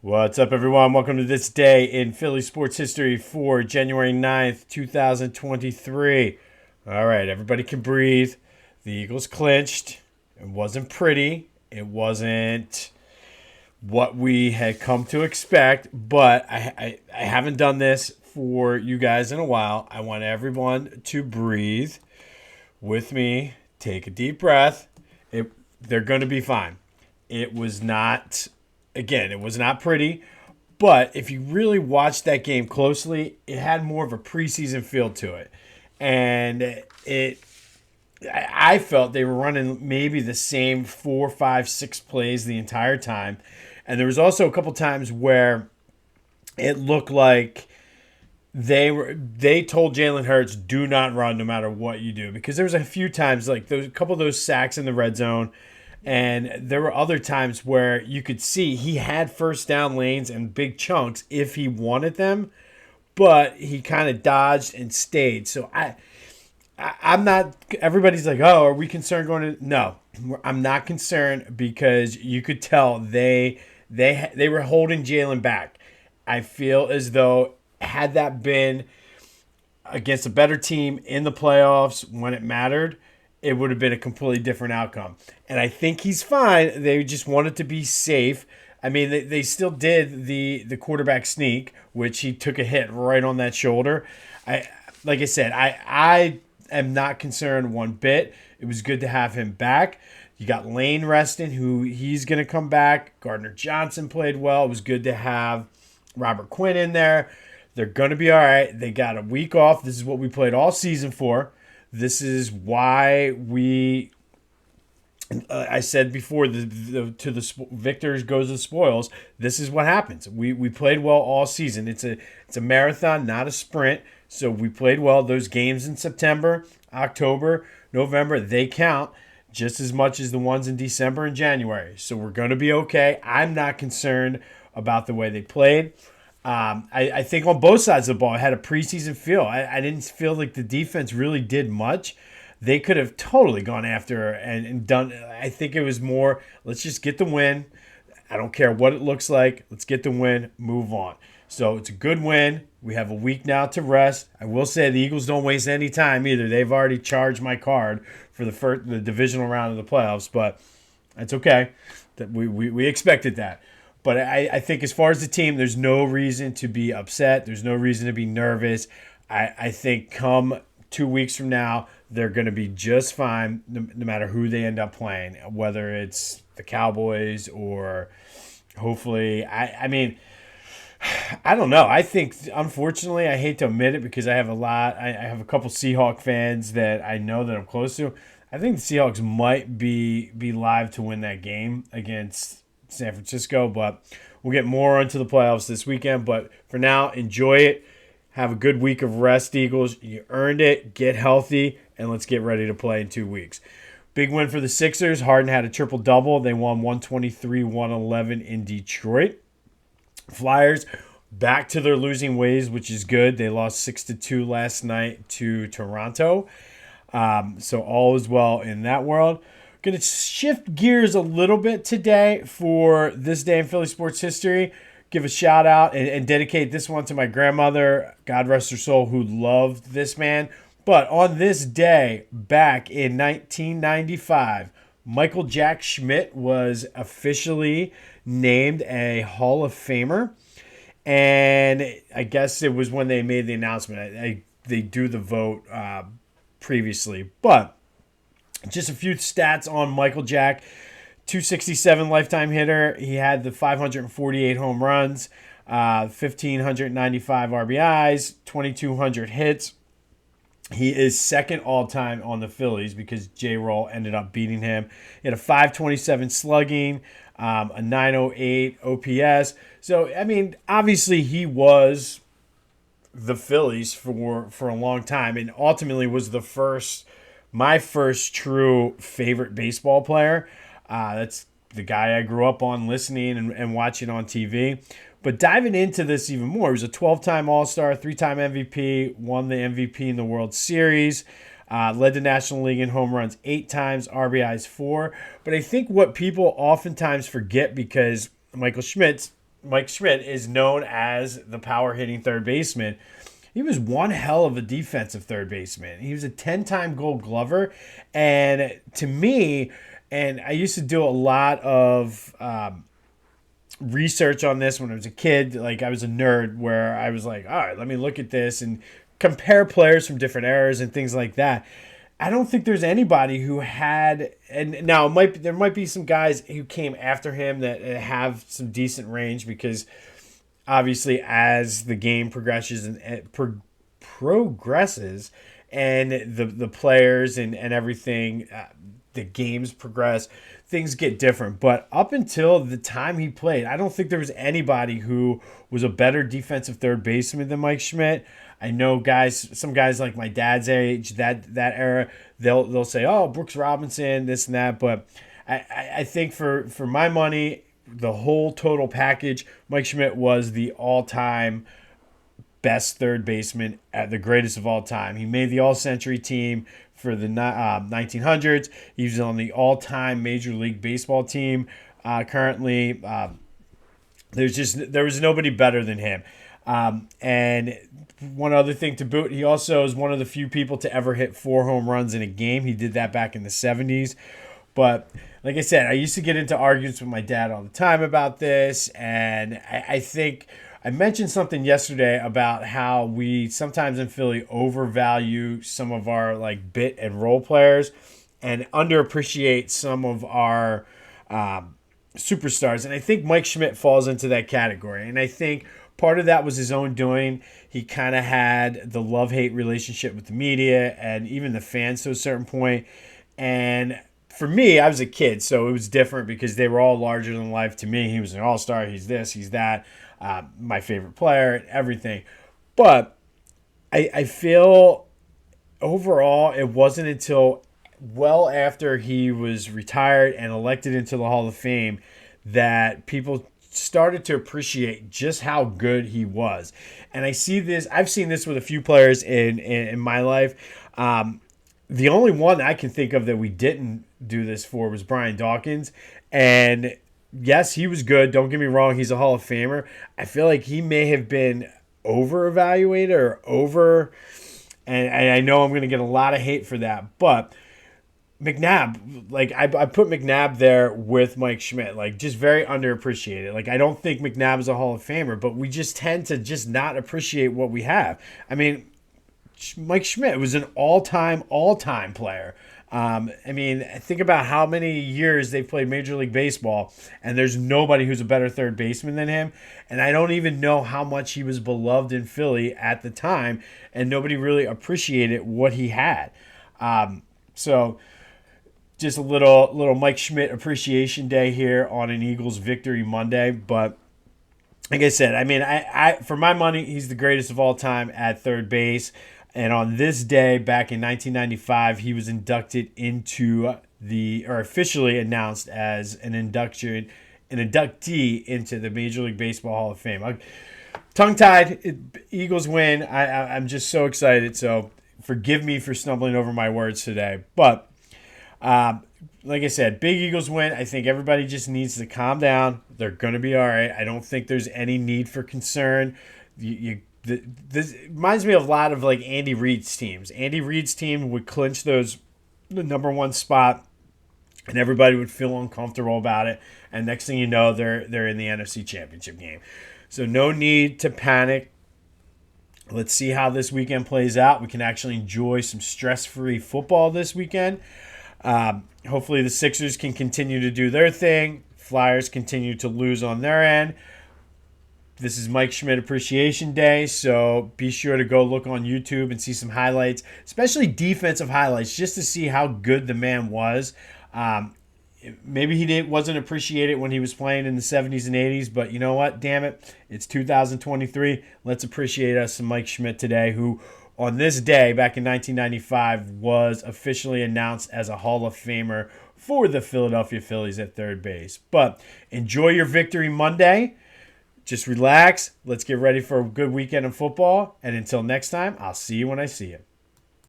What's up, everyone? Welcome to this day in Philly sports history for January 9th, 2023. All right, everybody can breathe. The Eagles clinched. It wasn't pretty. It wasn't what we had come to expect, but I haven't done this for you guys in a while. I want everyone to breathe with me. Take a deep breath. They're going to be fine. It was not, again, it was not pretty. But if you really watched that game closely, it had more of a preseason feel to it. And I felt they were running maybe the same 4, 5, 6 plays the entire time. And there was also a couple times where it looked like they told Jalen Hurts, do not run no matter what you do, because there was a few times like those, a couple of those sacks in the red zone, and there were other times where you could see he had first down lanes and big chunks if he wanted them, but he kind of dodged and stayed. So I'm not. Everybody's like, oh, are we concerned going to? No, I'm not concerned because you could tell they were holding Jalen back. I feel as though had that been against a better team in the playoffs when it mattered, it would have been a completely different outcome. And I think he's fine. They just wanted to be safe. I mean, they still did the quarterback sneak, which he took a hit right on that shoulder. I like I said, I am not concerned one bit. It was good to have him back. You got Lane Reston, who he's going to come back. Gardner Johnson played well. It was good to have Robert Quinn in there. They're going to be all right. They got a week off. This is what we played all season for. This is why we. I said before, to the victors goes the spoils. This is what happens. We played well all season. It's a marathon, not a sprint. So we played well. Those games in September, October, November, they count just as much as the ones in December and January. So we're going to be okay. I'm not concerned about the way they played. I think on both sides of the ball, it had a preseason feel. I didn't feel like the defense really did much. They could have totally gone after and done. I think it was more, let's just get the win. I don't care what it looks like. Let's get the win, move on. So it's a good win. We have a week now to rest. I will say the Eagles don't waste any time either. They've already charged my card for the divisional round of the playoffs, but that's okay. That we expected that. But I think as far as the team, there's no reason to be upset. There's no reason to be nervous. I think come 2 weeks from now, they're going to be just fine no matter who they end up playing, whether it's the Cowboys or hopefully, I mean, I don't know. I think, unfortunately, I hate to admit it because I have a couple Seahawk fans that I know that I'm close to. I think the Seahawks might be live to win that game against San Francisco, but we'll get more into the playoffs this weekend. But for now, enjoy it. Have a good week of rest, Eagles. You earned it. Get healthy, and let's get ready to play in 2 weeks. Big win for the Sixers. Harden had a triple-double. They won 123-111 in Detroit. Flyers back to their losing ways, which is good. They lost 6-2 last night to Toronto. So all is well in that world. Going to shift gears a little bit today for this day in Philly sports history. Give a shout out and dedicate this one to my grandmother, God rest her soul, who loved this man. But on this day, back in 1995, Michael Jack Schmidt was officially named a Hall of Famer. And I guess it was when they made the announcement. They do the vote previously. But just a few stats on Michael Jack. 267 lifetime hitter. He had the 548 home runs, 1,595 RBIs, 2,200 hits. He is second all-time on the Phillies because J-Roll ended up beating him. He had a 527 slugging, a 908 OPS. So, I mean, obviously he was the Phillies for a long time and ultimately was my first true favorite baseball player. That's the guy I grew up on listening and watching on TV. But diving into this even more, he was a 12-time All-Star, 3-time MVP, won the MVP in the World Series, led the National League in home runs 8 times, RBIs 4. But I think what people oftentimes forget, because Michael Schmidt's Mike Schmidt is known as the power hitting third baseman. He was one hell of a defensive third baseman. He was a 10-time Gold Glover. And to me, and I used to do a lot of research on this when I was a kid. Like, I was a nerd where I was like, all right, let me look at this and compare players from different eras and things like that. I don't think there's anybody who had, and now there might be some guys who came after him that have some decent range, because obviously as the game progresses and progresses and the players and everything, the games progress, things get different. But up until the time he played, I don't think there was anybody who was a better defensive third baseman than Mike Schmidt. I know some guys like my dad's age, that era, they'll say, oh, Brooks Robinson, this and that. But I think for my money, the whole total package, Mike Schmidt was the all-time best third baseman, at the greatest of all time. He made the all-century team for the 1900s. He was on the all-time Major League Baseball team currently. There was nobody better than him. And one other thing to boot, he also is one of the few people to ever hit 4 home runs in a game. He did that back in the 70s. But like I said, I used to get into arguments with my dad all the time about this. And I think I mentioned something yesterday about how we sometimes in Philly overvalue some of our like bit and role players and underappreciate some of our superstars. And I think Mike Schmidt falls into that category. And I think part of that was his own doing. He kind of had the love-hate relationship with the media and even the fans to a certain point. And for me, I was a kid, so it was different because they were all larger than life to me. He was an all-star. He's this, he's that, my favorite player, everything. But I feel overall it wasn't until well after he was retired and elected into the Hall of Fame that people started to appreciate just how good he was. And I've seen this with a few players in my life. The only one I can think of that we didn't do this for was Brian Dawkins. And yes, he was good. Don't get me wrong. He's a Hall of Famer. I feel like he may have been over-evaluated and I know I'm going to get a lot of hate for that. But McNabb, like I put McNabb there with Mike Schmidt, like just very underappreciated. Like I don't think McNabb is a Hall of Famer, but we just tend to just not appreciate what we have. I mean, Mike Schmidt was an all-time player. I mean, think about how many years they've played Major League Baseball, and there's nobody who's a better third baseman than him. And I don't even know how much he was beloved in Philly at the time, and nobody really appreciated what he had. So just a little Mike Schmidt appreciation day here on an Eagles Victory Monday. But like I said, I mean, I for my money, he's the greatest of all time at third base. And on this day, back in 1995, he was inducted officially announced as an inductee into the Major League Baseball Hall of Fame. Tongue-tied, Eagles win. I'm just so excited. So forgive me for stumbling over my words today. But like I said, big Eagles win. I think everybody just needs to calm down. They're going to be all right. I don't think there's any need for concern. This reminds me of a lot of like Andy Reid's teams. Andy Reid's team would clinch the number one spot, and everybody would feel uncomfortable about it. And next thing you know, they're in the NFC Championship game. So no need to panic. Let's see how this weekend plays out. We can actually enjoy some stress-free football this weekend. Hopefully the Sixers can continue to do their thing. Flyers continue to lose on their end. This is Mike Schmidt Appreciation Day, so be sure to go look on YouTube and see some highlights, especially defensive highlights, just to see how good the man was. Maybe he wasn't appreciated when he was playing in the 70s and 80s, but you know what? Damn it. It's 2023. Let's appreciate us some Mike Schmidt today, who on this day back in 1995 was officially announced as a Hall of Famer for the Philadelphia Phillies at third base. But enjoy your Victory Monday. Just relax. Let's get ready for a good weekend of football. And until next time, I'll see you when I see you.